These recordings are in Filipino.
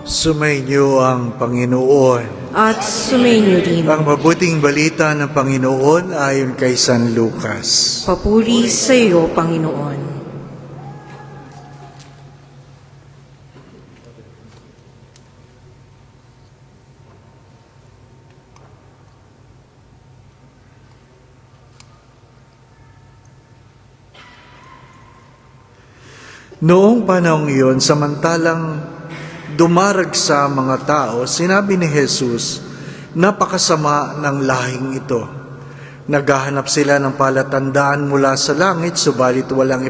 Sumainyo ang Panginoon. At sumainyo rin. Ang mabuting balita ng Panginoon ayon kay San Lucas. Papuri sa iyo, Panginoon. Noong panahong iyon, samantalang dumarag sa mga tao, sinabi ni Jesus, napakasama ng lahing ito. Naghahanap sila ng palatandaan mula sa langit, subalit walang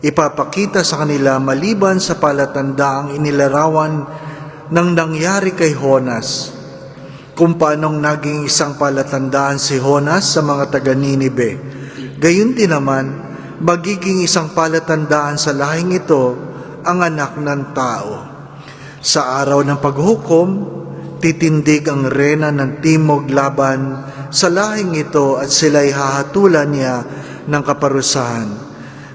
ipapakita sa kanila maliban sa palatandaang inilarawan ng nangyari kay Jonas. Kung paanong naging isang palatandaan si Jonas sa mga taga-Ninibe. Gayon din naman, magiging isang palatandaan sa lahing ito ang anak ng tao. Sa araw ng paghukom, titindig ang rena ng timog laban sa lahing ito at sila'y hahatulan niya ng kaparusahan.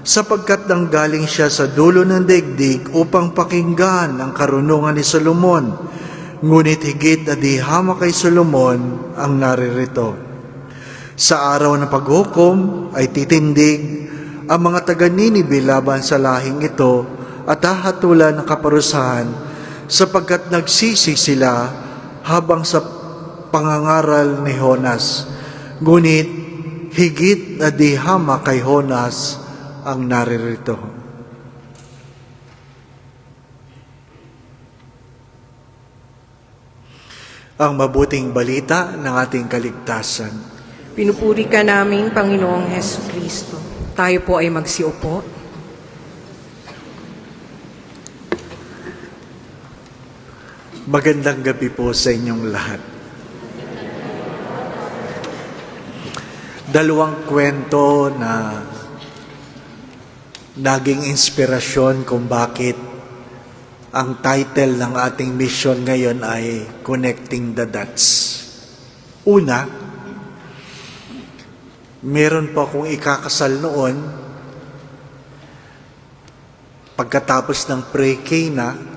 Sapagkat nanggaling siya sa dulo ng daigdig upang pakinggan ang karunungan ni Solomon, ngunit higit na di hama kay Solomon ang naririto. Sa araw ng paghukom ay titindig ang mga taga-Ninibe laban sa lahing ito at hahatulan ng kaparusahan sapagkat nagsisi sila habang sa pangangaral ni Jonas. Ngunit higit na di hama kay Jonas ang naririto. Ang mabuting balita ng ating kaligtasan. Pinupuri ka namin, Panginoong Hesus Kristo. Tayo po ay magsiupo. Magandang gabi po sa inyong lahat. Dalawang kwento na naging inspirasyon kung bakit ang title ng ating mission ngayon ay Connecting the Dots. Una, meron po akong ikakasal noon pagkatapos ng pre-K na.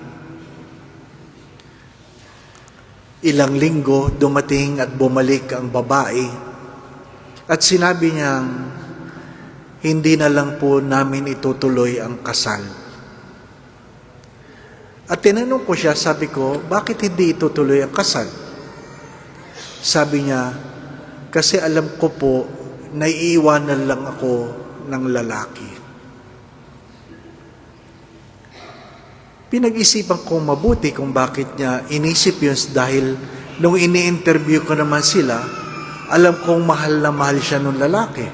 Ilang linggo dumating at bumalik ang babae at sinabi niyang hindi na lang po namin itutuloy ang kasal. At tinanong ko siya, sabi ko, bakit hindi itutuloy ang kasal? Sabi niya, kasi alam ko po, naiiwanan lang ako ng lalaki. Pinag-isipan ko mabuti kung bakit niya inisip yun dahil nung ini-interview ko naman sila, alam kong mahal na mahal siya nung lalaki.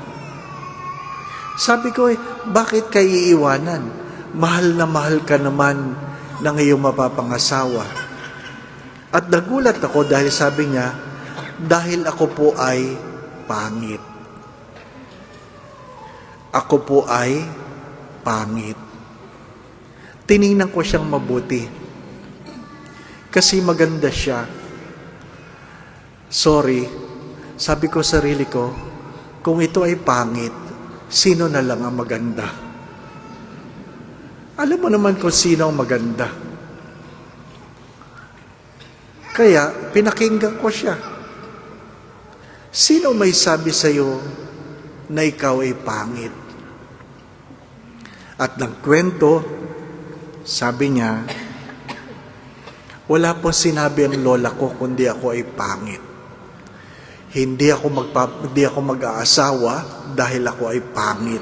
Sabi ko, bakit kayo iiwanan? Mahal na mahal ka naman ng iyong mapapangasawa. At nagulat ako dahil sabi niya, dahil ako po ay pangit. Ako po ay pangit. Tiningnan ko siyang mabuti. Kasi maganda siya. Sorry, sabi ko sa sarili ko, kung ito ay pangit, sino na lang ang maganda? Alam mo naman kung sino ang maganda. Kaya, pinakinggan ko siya. Sino may sabi sa iyo na ikaw ay pangit? At ng kwento, sabi niya, wala po sinabi ang lola ko kundi ako ay pangit. Hindi ako mag-aasawa dahil ako ay pangit.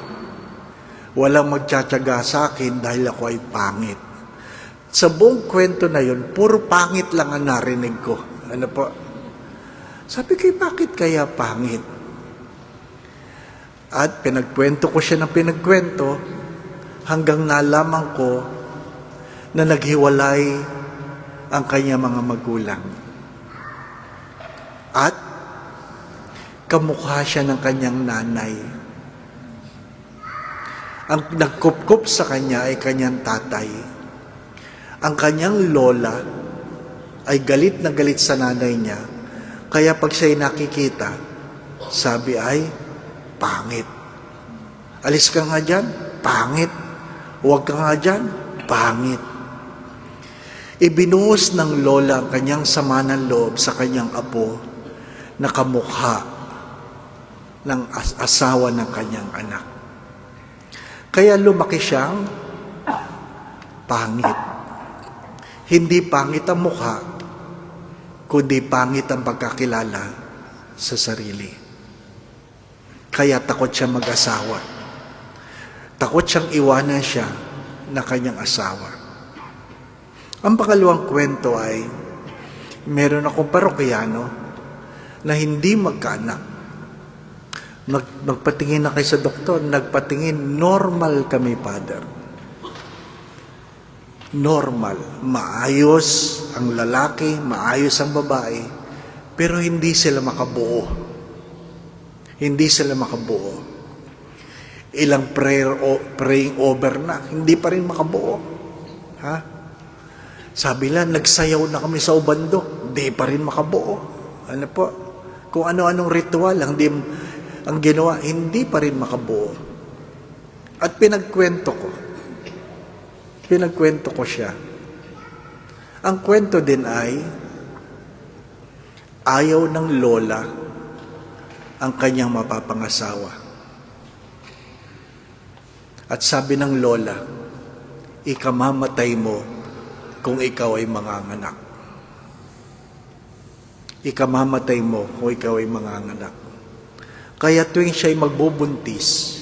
Walang magtsatsaga sa akin dahil ako ay pangit. Sa buong kwento na yun, puro pangit lang ang narinig ko. Ano po? Sabi ko, bakit kaya pangit? At pinagkwento ko siya ng pinagkwento hanggang nalaman ko na naghiwalay ang kanya mga magulang. At kamukha siya ng kanyang nanay. Ang nagkupkup sa kanya ay kanyang tatay. Ang kanyang lola ay galit na galit sa nanay niya. Kaya pag siya'y nakikita, sabi ay, pangit. Alis ka nga dyan, pangit. Huwag ka nga dyan, pangit. Ibinuhos ng lola ang kanyang sama ng loob sa kanyang apo na kamukha ng asawa ng kanyang anak. Kaya lumaki siyang pangit. Hindi pangit ang mukha, kundi pangit ang pagkakilala sa sarili. Kaya takot siya mag-asawa. Takot siyang iwanan siya na kanyang asawa. Ang pangalawang kwento ay, meron akong parokyano na hindi magkaanak. Nagpatingin na kayo sa doktor, nagpatingin, normal kami, Father. Normal. Maayos ang lalaki, maayos ang babae, pero hindi sila makabuo. Hindi sila makabuo. Ilang praying over na, hindi pa rin makabuo. Ha? Sabi lang, nagsayaw na kami sa ubando, hindi pa rin makabuo. Ano po? Kung ano-anong ritual ang ginawa, hindi pa rin makabuo. At pinagkwento ko siya. Ang kwento din ay, ayaw ng lola ang kanyang mapapangasawa. At sabi ng lola, ikamamatay mo kung ikaw ay manganganak. Ikamamatay mo kung ikaw ay manganganak. Kaya tuwing siya'y magbubuntis,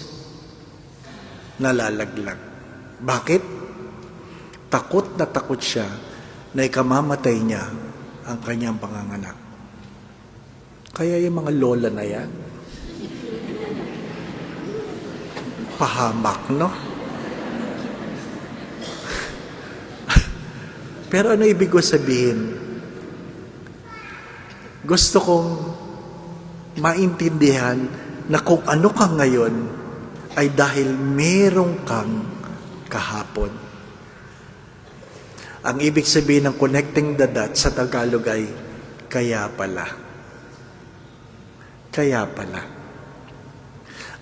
nalalaglag. Bakit? Takot na takot siya na ikamamatay niya ang kanyang panganganak. Kaya yung mga lola na yan, pahamak, no? Pero ano ibig ko sabihin? Gusto kong maintindihan na kung ano ka ngayon ay dahil merong kang kahapon. Ang ibig sabihin ng connecting the dots sa Tagalog ay kaya pala. Kaya pala.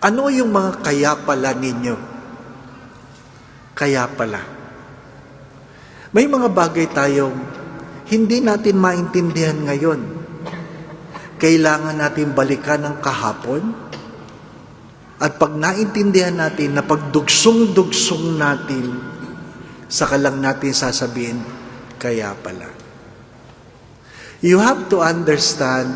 Ano yung mga kaya pala ninyo? Kaya pala. May mga bagay tayong hindi natin maintindihan ngayon. Kailangan natin balikan ang kahapon. At pag naintindihan natin, na pagdugsong-dugsong natin, saka lang natin sasabihin, kaya pala. You have to understand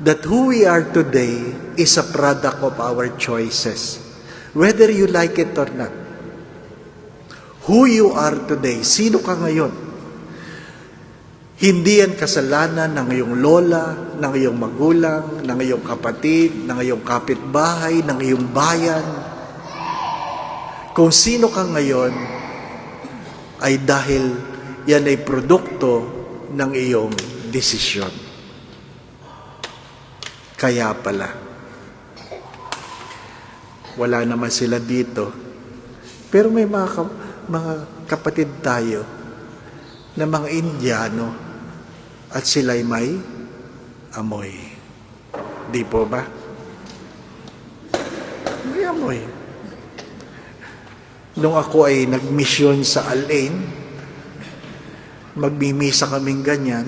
that who we are today is a product of our choices. Whether you like it or not. Who you are today, sino ka ngayon? Hindi yan kasalanan ng iyong lola, ng iyong magulang, ng iyong kapatid, ng iyong kapitbahay, ng iyong bayan. Kung sino ka ngayon, ay dahil yan ay produkto ng iyong desisyon. Kaya pala, wala naman sila dito. Pero may mga kapatid tayo na mga Indiano at sila'y may amoy. Di po ba? May amoy. Nung ako ay nagmisyon sa Al-Ain, magmimisa kaming ganyan,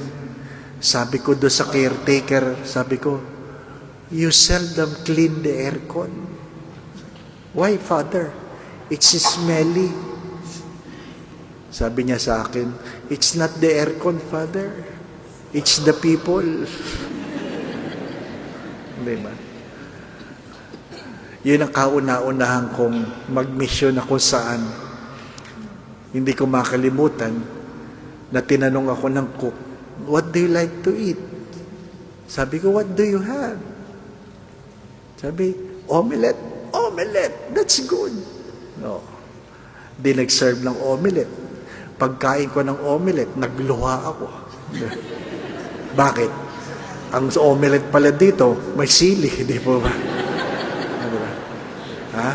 sabi ko doon sa caretaker, sabi ko, you seldom clean the aircon. Why, Father? It's smelly. Sabi niya sa akin, it's not the aircon, Father. It's the people. Diba? Yun ang kauna-unahan kong mag-mission ako saan. Hindi ko makalimutan na tinanong ako ng cook, what do you like to eat? Sabi ko, what do you have? Sabi, omelette. Omelette, that's good. No. Di nag-serve ng omelette. Pagkain ko ng omelette, nagluha ako. Bakit? Ang omelette pala dito, may sili, di po ba? Diba? Ha?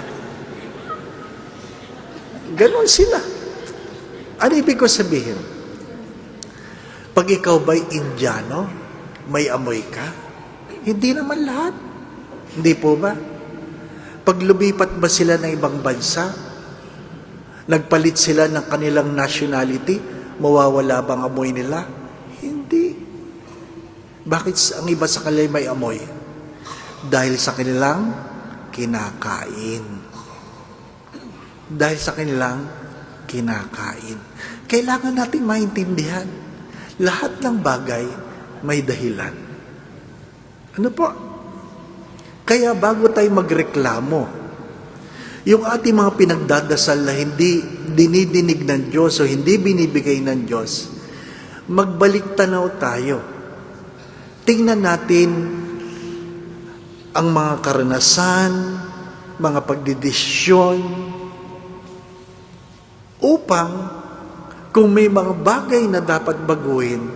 Ganon sila. Ano ibig ko sabihin? Pag ikaw ba'y Indiano, may amoy ka? Hindi naman lahat. Hindi po ba? Pag lumipat ba sila ng ibang bansa, nagpalit sila ng kanilang nationality, Mawawala bang amoy nila? Hindi. Bakit ang iba sa kanila may amoy? Dahil sa kanilang kinakain. Dahil sa kanilang kinakain. Kailangan natin maintindihan, lahat ng bagay may dahilan. Ano po? Kaya bago tayo magreklamo, yung ating mga pinagdadasal na hindi dinidinig ng Diyos o hindi binibigay ng Diyos, magbalik tanaw tayo. Tingnan natin ang mga karanasan, mga pagdidesisyon, upang kung may mga bagay na dapat baguhin,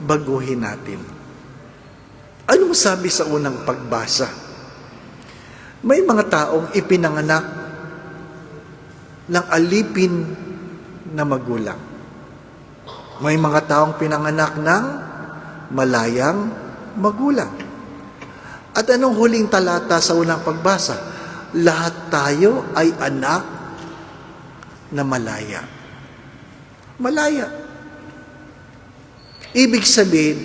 baguhin natin. Anong sabi sa unang pagbasa? May mga taong ipinanganak ng alipin na magulang. May mga taong pinanganak ng malayang magulang. At anong huling talata sa unang pagbasa? Lahat tayo ay anak na malaya. Malaya. Ibig sabihin,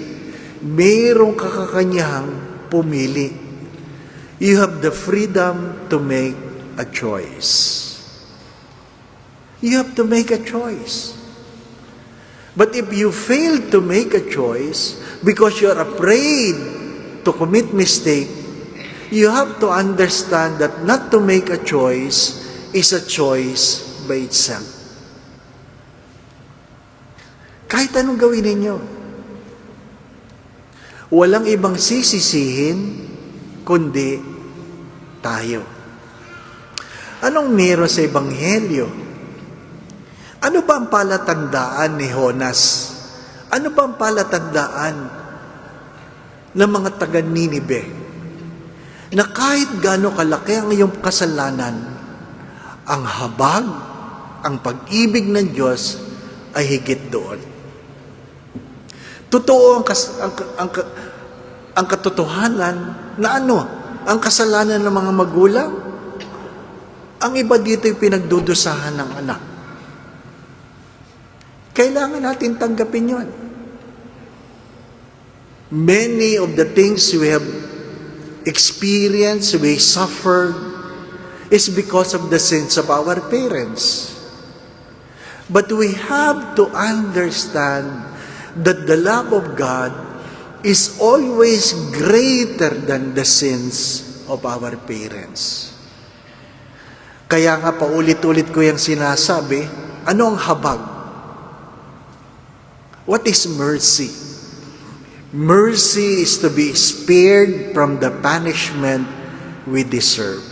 mayroong kakakanyahang pumili. You have the freedom to make a choice. You have to make a choice. But if you fail to make a choice because you're afraid to commit mistake, you have to understand that not to make a choice is a choice by itself. Kahit anong gawin ninyo, walang ibang sisisihin kundi tayo. Anong meron sa Ebanghelyo? Ano ba ang palatandaan ni Jonas? Ano ba ang palatandaan ng mga taga-Ninibe? Na kahit gaano kalaki ang iyong kasalanan, ang habag, ang pag-ibig ng Diyos ay higit doon. Totoo ang katotohanan na ang kasalanan ng mga magulang, ang iba dito ay pinagdudusahan ng anak. Kailangan natin tanggapin yun. Many of the things we have experienced, we suffered, is because of the sins of our parents. But we have to understand that the love of God is always greater than the sins of our parents. Kaya nga paulit-ulit ko yung sinasabi, ano ang habag? What is mercy? Mercy is to be spared from the punishment we deserve.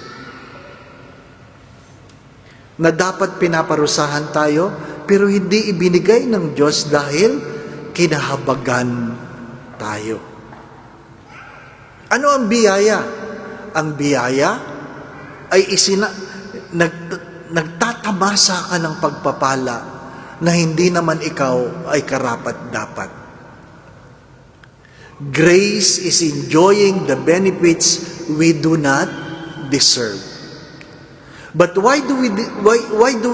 Na dapat pinaparusahan tayo, pero hindi ibinigay ng Diyos dahil kinahabagan tayo. Ano ang biyaya? Ang biyaya ay nagtatamasa ka ng pagpapala na hindi naman ikaw ay karapat-dapat. Grace is enjoying the benefits we do not deserve. But why do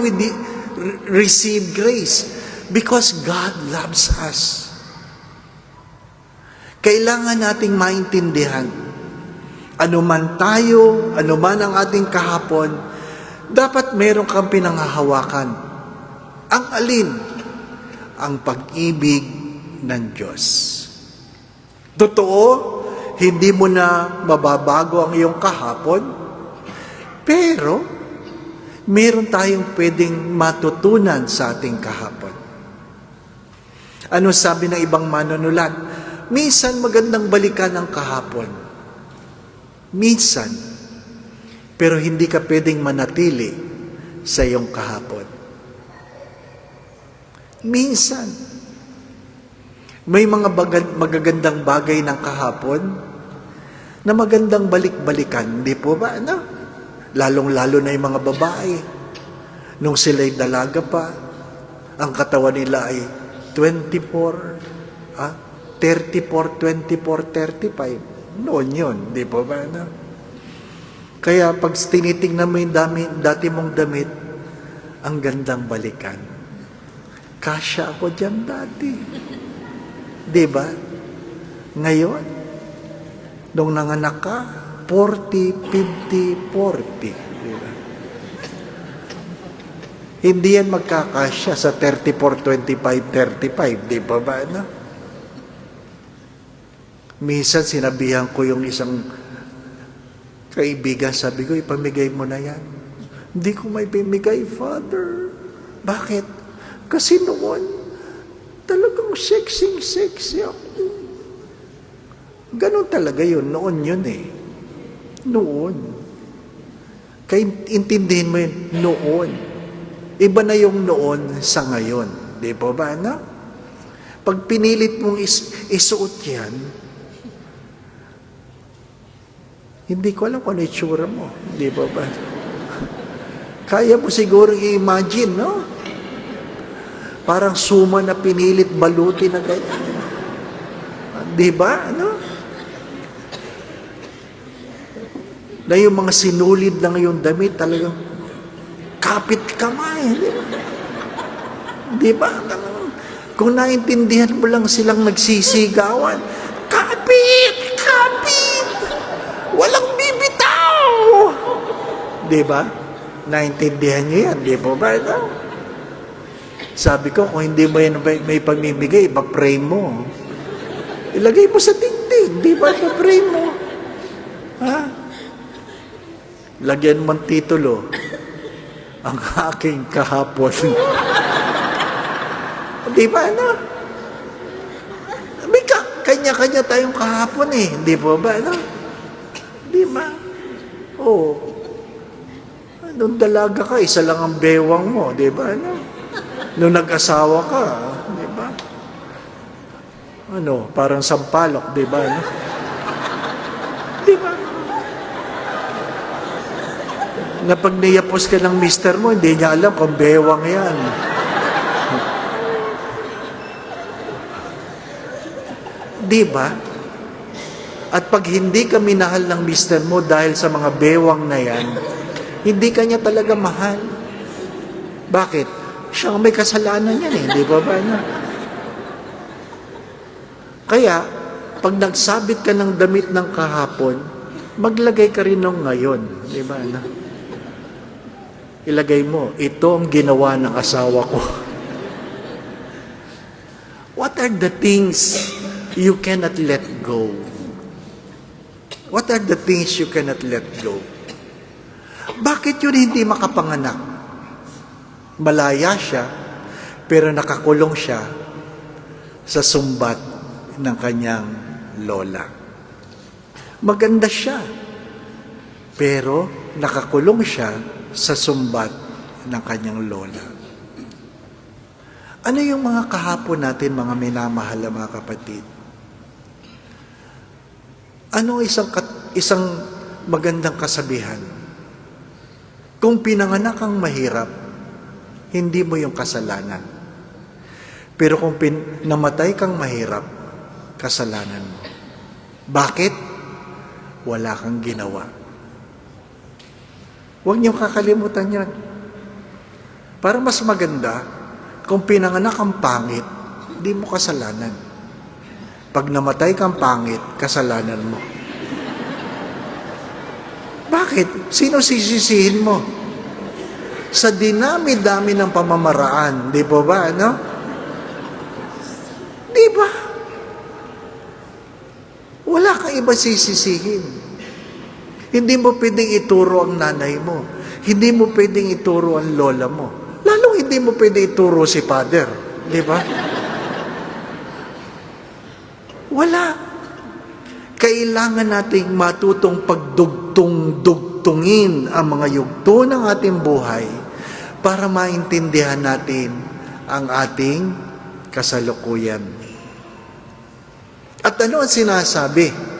we receive grace? Because God loves us. Kailangan nating maintindihan, anuman tayo, anuman ang ating kahapon, dapat meron kang pinanghahawakan. Ang alin? Ang pag-ibig ng Diyos. Totoo, hindi mo na mababago ang iyong kahapon, pero meron tayong pwedeng matutunan sa ating kahapon. Ano sabi ng ibang manunulat? Minsan magandang balikan ang kahapon. Minsan. Pero hindi ka pwedeng manatili sa iyong kahapon. Minsan. May mga magagandang bagay ng kahapon na magandang balik-balikan. Di po ba? Lalong-lalo na yung mga babae. Nung sila'y dalaga pa, ang katawan nila ay 34, 35. Noon yun, di po ba? Kaya pag tinitingnan mo yung dati mong damit, ang gandang balikan. Kasya ako dyan dati. Di ba? Ngayon, nung nanganak ka, 40, 50, 40. Di ba? Hindi yan magkakasya sa 34, 25, 35. Di ba ba? No? Minsan sinabihan ko yung isang kaibigan, sabi ko, ipamigay mo na yan. Hindi ko may pamigay, Father. Bakit? Kasi noon, talagang sexy ako. Ganon talaga yun. Noon yun eh. Noon. Kaya intindihin mo yun, noon. Iba na yung noon sa ngayon. Di ba ba, no? Pag pinilit mong isuot yan, hindi ko alam kung ano itsura mo. Di ba ba? Kaya mo siguro i-imagine, no? Parang suma na pinilit baluti na ganyan. Di ba? No? Na yung mga sinulid na ngayon damit, talagang kapit kamay. Di ba? Kung naintindihan mo lang silang nagsisigawan, kapit! Kapit! Walang bibitaw! Di ba? Naintindihan niyo yan, di ba? No? Sabi ko, kung hindi mo yan may pamimigay, ipa-pray mo. Ilagay mo sa dingding, di ba? Ipa-pray mo. Ha? Lagyan mo ang titulo, ang aking kahapon. Di ba, no? May kanya-kanya tayong kahapon eh. Di ba ba, no? Di ba? Oo. Nung dalaga ka, isa lang ang bewang mo. Di ba, no? Nung nag-asawa ka, di ba? Ano, parang sampalok, di ba, no? Di ba? Na pag niyapos ka ng mister mo, hindi niya alam kung bewang yan. Di ba? At pag hindi ka minahal ng mister mo dahil sa mga bewang na yan, hindi ka niya talaga mahal. Bakit? Siya ang may kasalanan yan eh. Di ba ba na? Kaya, pag nagsabit ka ng damit ng kahapon, maglagay ka rin ng ngayon. Di ba na? Ilagay mo, ito ang ginawa ng asawa ko. What are the things you cannot let go? What are the things you cannot let go? Bakit yun hindi makapanganak? Malaya siya, pero nakakulong siya sa sumbat ng kanyang lola. Maganda siya, pero nakakulong siya sa sumbat ng kanyang lola. Ano yung mga kahapon natin, mga minamahal na mga kapatid? Ano isang magandang kasabihan? Kung pinanganak kang mahirap, hindi mo yung kasalanan. Pero kung namatay kang mahirap, kasalanan mo. Bakit? Wala kang ginawa. Huwag niyo kakalimutan yan. Para mas maganda, kung pinanganak kang pangit, hindi mo kasalanan. Pag namatay kang pangit, kasalanan mo. Bakit? Sino sisisihin mo? Sa dinami-dami ng pamamaraan, di ba ba, no? Di ba? Wala kang iba sisisihin. Hindi mo pwedeng ituro ang nanay mo. Hindi mo pwedeng ituro ang lola mo. Lalong hindi mo pwedeng ituro si father. Di ba? Wala. Kailangan nating matutong pagdugtong-dugtungin ang mga yugto ng ating buhay para maintindihan natin ang ating kasalukuyan. At ano ang sinasabi?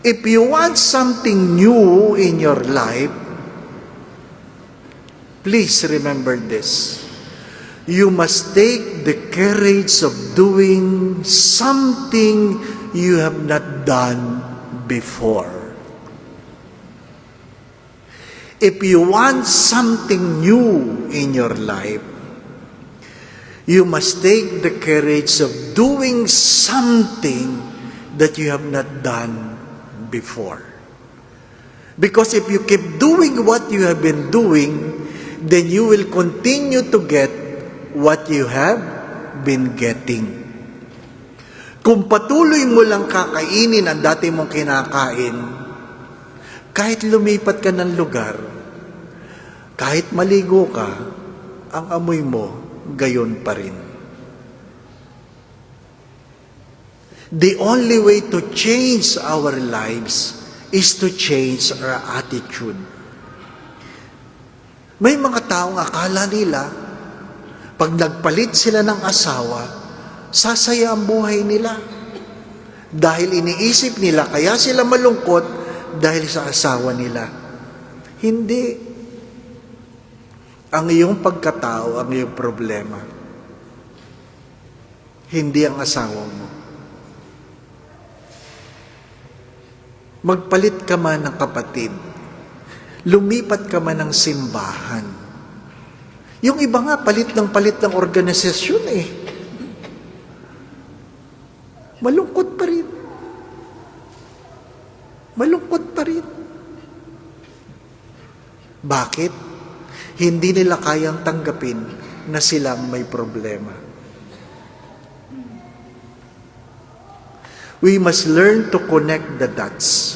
If you want something new in your life, please remember this. You must take the courage of doing something you have not done before. If you want something new in your life, You must take the courage of doing something that you have not done before. Because if you keep doing what you have been doing, then you will continue to get what you have been getting. Kung patuloy mo lang kakainin ang dati mong kinakain, kahit lumipat ka ng lugar, kahit maligo ka, ang amoy mo, gayon pa rin. The only way to change our lives is to change our attitude. May mga taong akala nila, pag nagpalit sila ng asawa, sasaya ang buhay nila. Dahil iniisip nila, kaya sila malungkot dahil sa asawa nila. Hindi. Ang iyong pagkatao, ang iyong problema. Hindi ang asawa mo. Magpalit ka man ng kapatid. Lumipat ka man ng simbahan. Yung iba nga, palit ng organisasyon eh. Malungkot pa rin. Malungkot pa rin. Bakit? Hindi nila kayang tanggapin na silang may problema. We must learn to connect the dots.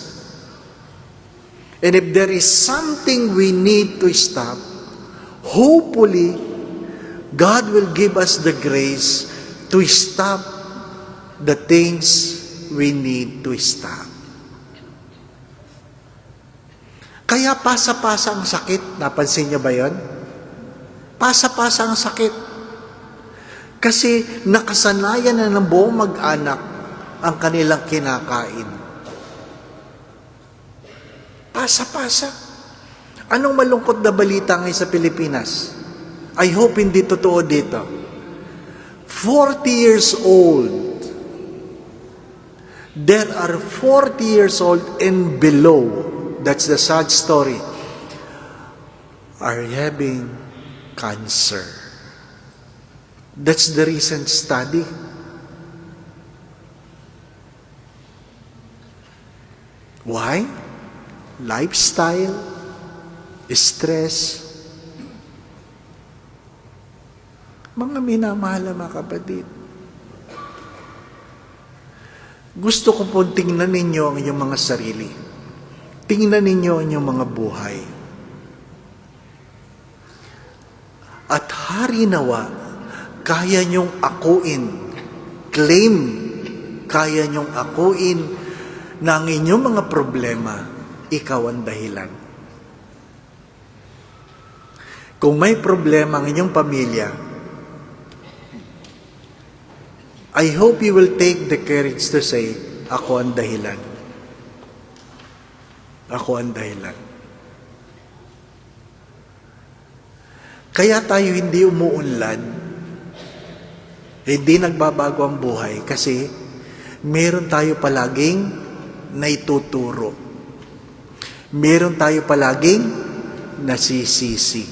And if there is something we need to stop, hopefully, God will give us the grace to stop the things we need to stop. Kaya pasa-pasa ang sakit. Napansin niyo ba yon? Pasa-pasa ang sakit. Kasi nakasanayan na ng buong mag-anak ang kanilang kinakain. Pasa-pasa. Anong malungkot na balita ngayon sa Pilipinas? I hope hindi totoo dito. 40 years old. There are 40 years old and below. That's the sad story. Are having cancer. That's the recent study. Why? Lifestyle, stress. Mga minamahal mga kapatid. Gusto ko po tingnan ninyo ang inyong mga sarili. Tingnan ninyo ang inyong mga buhay. At hari nawa, kaya niyong akuin, claim, kaya niyong akuin na ang inyong mga problema, ikaw ang dahilan. Kung may problema ang inyong pamilya, I hope you will take the courage to say, ako ang dahilan. Ako ang dahilan. Kaya tayo hindi umuunlad, hindi nagbabago ang buhay kasi meron tayo palaging naituturo. Meron tayo palaging nasisisi.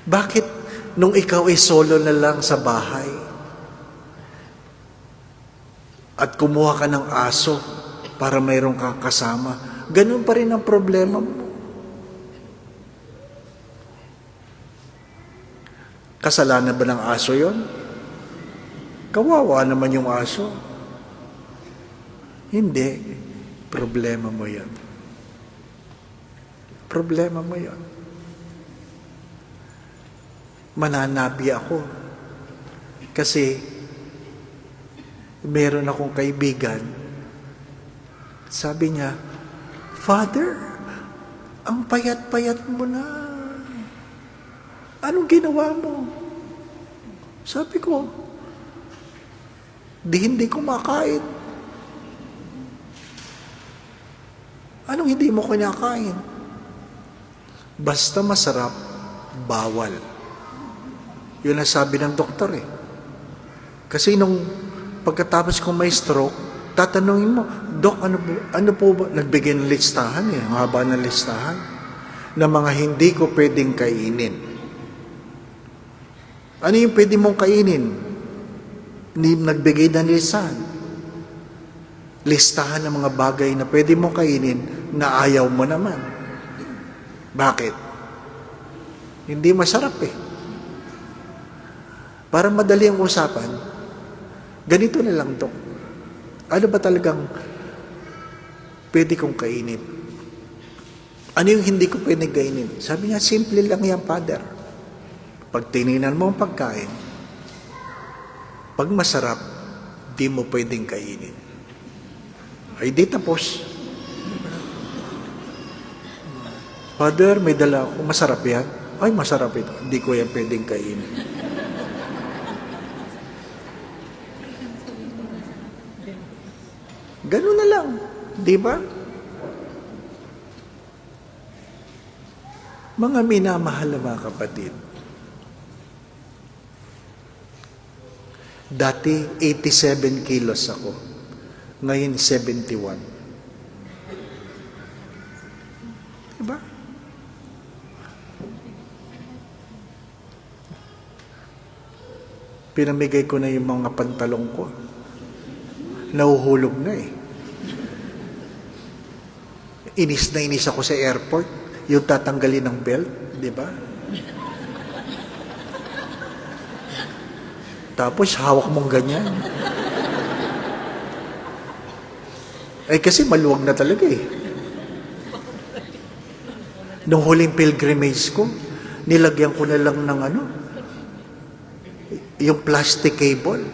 Bakit nung ikaw ay solo na lang sa bahay at kumuha ka ng aso para mayroong kang kasama, ganun pa rin ang problema mo? Kasalanan ba ng aso yon? Kawawa naman yung aso. Hindi. Problema mo yon. Problema mo yon. Mananabi ako. Kasi meron akong kaibigan. Sabi niya, Father, ang payat-payat mo na. Anong ginawa mo? Sabi ko, hindi kumakain. Anong hindi mo kinakain? Basta masarap, bawal. Yun ang sabi ng doktor eh. Kasi nung pagkatapos kong may stroke, tatanungin mo, Dok, ano po ba? Nagbigay ng listahan eh, ang haba ng listahan, na mga hindi ko pwedeng kainin. Ano yung pwede mong kainin? Hindi nagbigay ng listahan. Listahan ng mga bagay na pwede mong kainin na ayaw mo naman. Bakit? Hindi masarap eh. Para madali ang usapan, ganito na lang to. Ano ba talagang pwede kong kainin? Ano yung hindi ko pwede kainin? Sabi niya, simple lang yan, Father. Pag tinignan mo ang pagkain, pag masarap, di mo pwedeng kainin. Ay, di tapos. Father, may dala ako. Masarap yan? Ay, masarap ito. Hindi ko yan pwedeng kainin. Ganun na lang. Di ba? Mga minamahal na mga kapatid, dati 87 kilos ako, ngayon 71. Diba? Pinamigay ko na yung mga pantalong ko. Nahuhulog na eh. Inis na inis ako sa airport. Yung tatanggalin ng belt, di ba? Tapos hawak mong ganyan. Ay kasi maluwag na talaga eh. Nung huling pilgrimage ko, nilagyan ko na lang ng ano, yung plastic cable.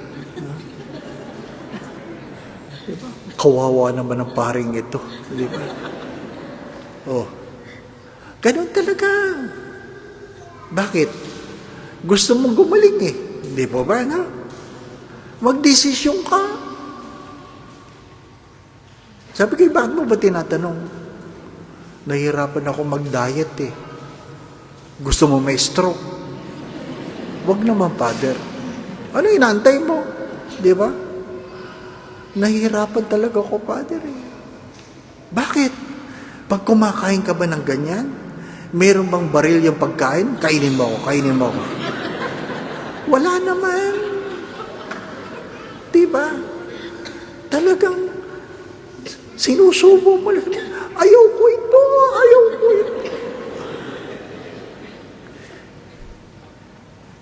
Diba? Kawawa naman ang paring ito. Diba? Oh. Ganun talaga. Bakit? Gusto mong gumaling eh. Hindi po ba, no? Magdesisyon ka. Sabi ko, bakit mo ba tinatanong? Nahihirapan ako mag-diet eh. Gusto mo may stroke? Wag naman, Father. Ano inaantay mo? Di ba? Nahihirapan talaga ako, Father eh. Bakit? Pag kumakain ka ba ng ganyan, meron bang baril yung pagkain? Kainin mo ako, kainin mo ako. Wala naman. Diba? Talagang sinusubo mo lang. Ayaw ko ito, ayaw ko ito.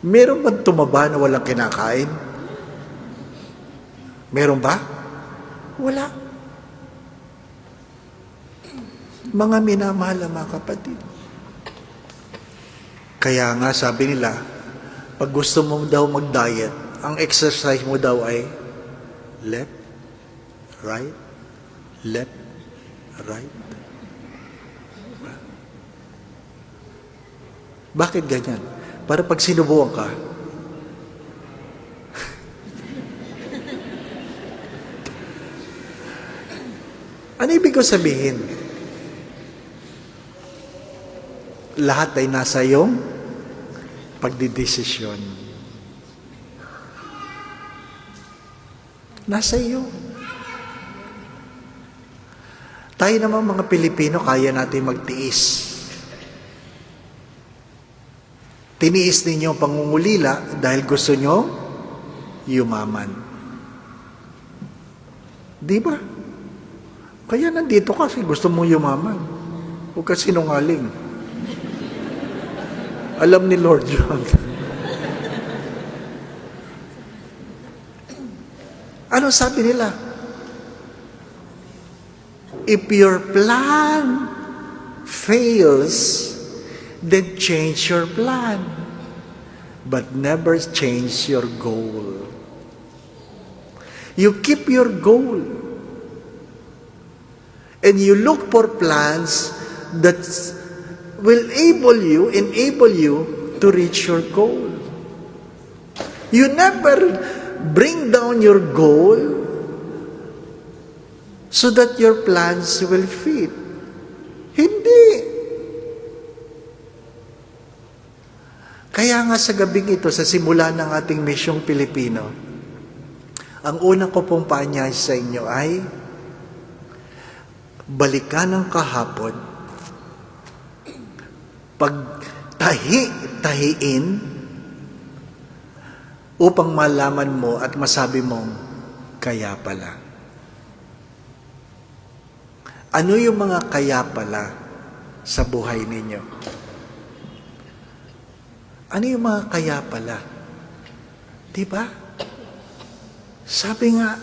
Meron bang tumaba na walang kinakain? Meron ba? Wala. Mga minamahal na mga kapatid. Kaya nga sabi nila, pag gusto mo daw mag-diet, ang exercise mo daw ay left, right, left, right. Bakit ganyan? Para pag sinubukan ka, ano ibig ko sabihin? Lahat ay nasa iyong pagdidesisyon. Nasa iyo. Tayo naman mga Pilipino, kaya natin magtiis. Tiniis ninyo ang pangungulila dahil gusto nyo yumaman. Di ba? Kaya nandito kasi gusto mo yumaman. Huwag ka sinungaling. Alam ni Lord yun. Ano sabi nila? If your plan fails, then change your plan. But never change your goal. You keep your goal. And you look for plans that will enable you to reach your goal. You never bring down your goal so that your plans will fit. Hindi. Kaya nga sa gabing ito, sa simula ng ating misyong Pilipino, ang unang ko pong paanyay sa inyo ay balikan ang kahapon, pagtahiin upang malaman mo at masabi mong, kaya pala. Ano yung mga kaya pala sa buhay ninyo? Ano yung mga kaya pala? Diba? Sabi nga,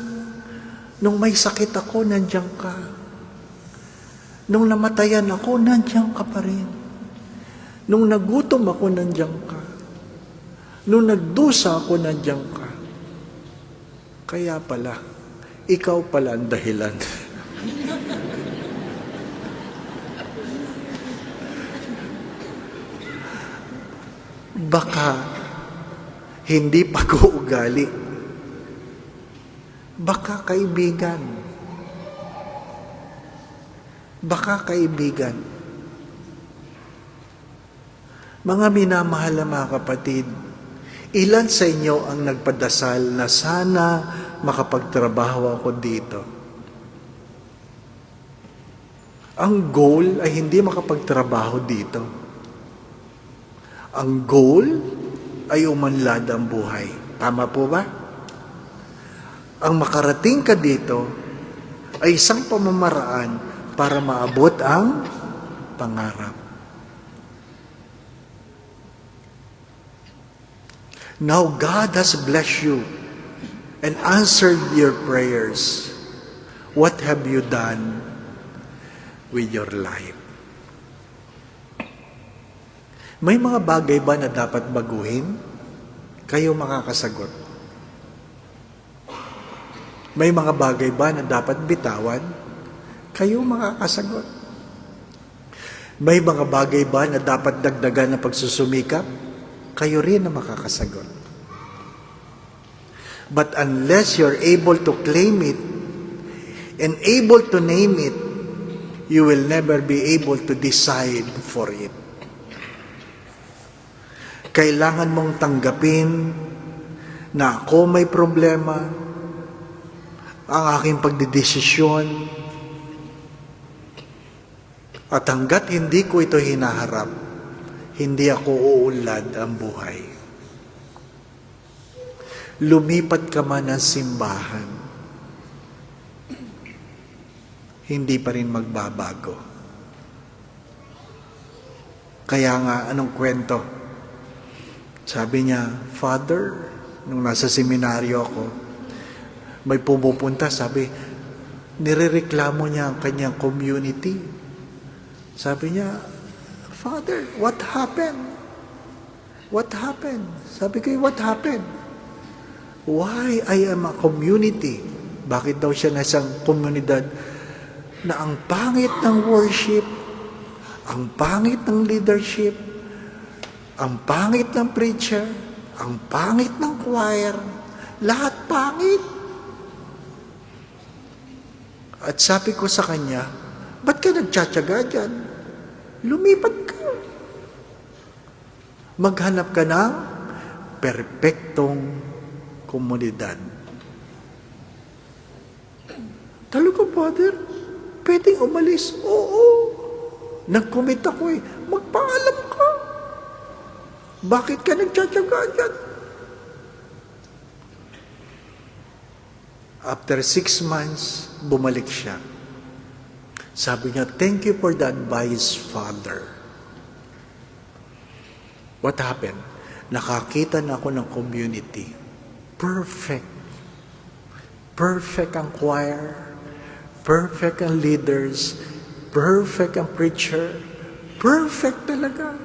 nung may sakit ako, nandiyan ka. Nung namatayan ako, nandiyan ka pa rin. Nung nagutom ako, nandiyan ka. Nung nagdusa ako, nandiyan ka. Kaya pala, ikaw pala ang dahilan. Baka hindi pag-uugali. Baka kaibigan. Baka kaibigan. Mga minamahal na mga kapatid, ilan sa inyo ang nagpadasal na sana makapagtrabaho ako dito? Ang goal ay hindi makapagtrabaho dito. Ang goal ay umanlad ang buhay. Tama po ba? Ang makarating ka dito ay isang pamamaraan para maabot ang pangarap. Now God has blessed you and answered your prayers. What have you done with your life? May mga bagay ba na dapat baguhin? Kayo makakasagot. May mga bagay ba na dapat bitawan? Kayo makakasagot. May mga bagay ba na dapat dagdagan ng pagsusumikap? Kayo rin na makakasagot. But unless you're able to claim it and able to name it, you will never be able to decide for it. Kailangan mong tanggapin na ako may problema, ang aking pagdidesisyon, at hanggat hindi ko ito hinaharap, hindi ako uunlad ang buhay. Lumipat ka man ng simbahan, hindi pa rin magbabago. Kaya nga, anong kwento? Sabi niya, Father, nung nasa seminaryo ako, may pumupunta, sabi, nirereklamo niya ang kanyang community. Sabi niya, Father, what happened? What happened? Sabi ko, what happened? Why I am a community? Bakit daw siya na isang komunidad na ang pangit ng worship, ang pangit ng leadership, ang pangit ng preacher, ang pangit ng choir, lahat pangit. At sabi ko sa kanya, ba't ka nagtsatsaga dyan? Lumipat ka. Maghanap ka ng perpektong komunidad. Talaga, Father? Pwedeng umalis? Oo. Nag-commit ako eh. Magpaalam ka. Bakit ka nagtsatsaga dyan? After 6 months, bumalik siya. Sabi niya, thank you for the advice, Father. What happened? Nakakita na ako ng community. Perfect. Perfect ang choir. Perfect ang leaders. Perfect ang preacher. Perfect talaga.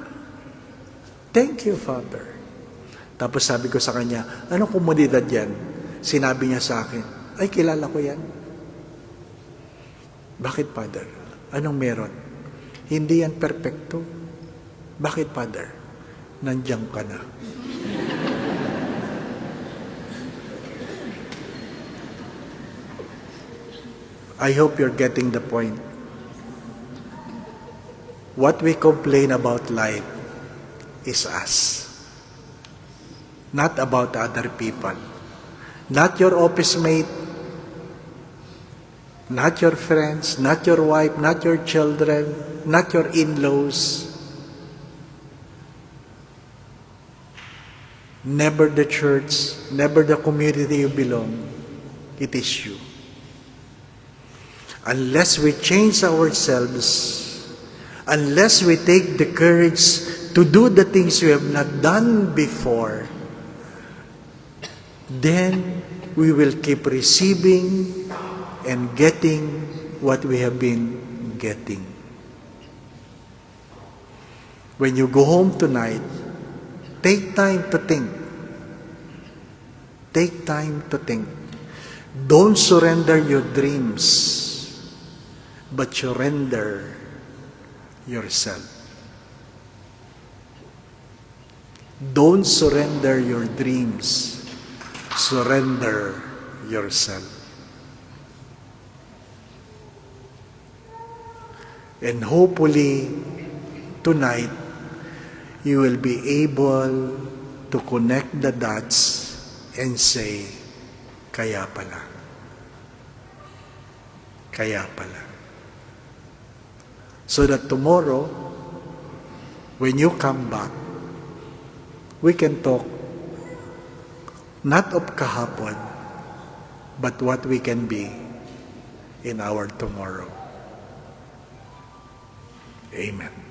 Thank you, Father. Tapos sabi ko sa kanya, anong komunidad yan? Sinabi niya sa akin, ay, kilala ko yan. Bakit, Father? Anong meron? Hindi yan perpekto. Bakit, Father? Nandiyan ka na. I hope you're getting the point. What we complain about life is us. Not about other people. Not your office mate, not your friends, not your wife, not your children, not your in-laws, never the church, never the community you belong. It is you. Unless we change ourselves, unless we take the courage to do the things we have not done before, then we will keep receiving and getting what we have been getting. When you go home tonight, take time to think. Take time to think. Don't surrender your dreams, but surrender yourself. Don't surrender your dreams. Surrender yourself. And hopefully, tonight, you will be able to connect the dots and say, kaya pala. Kaya pala. So that tomorrow, when you come back, we can talk not of kahapon, but what we can be in our tomorrow. Amen.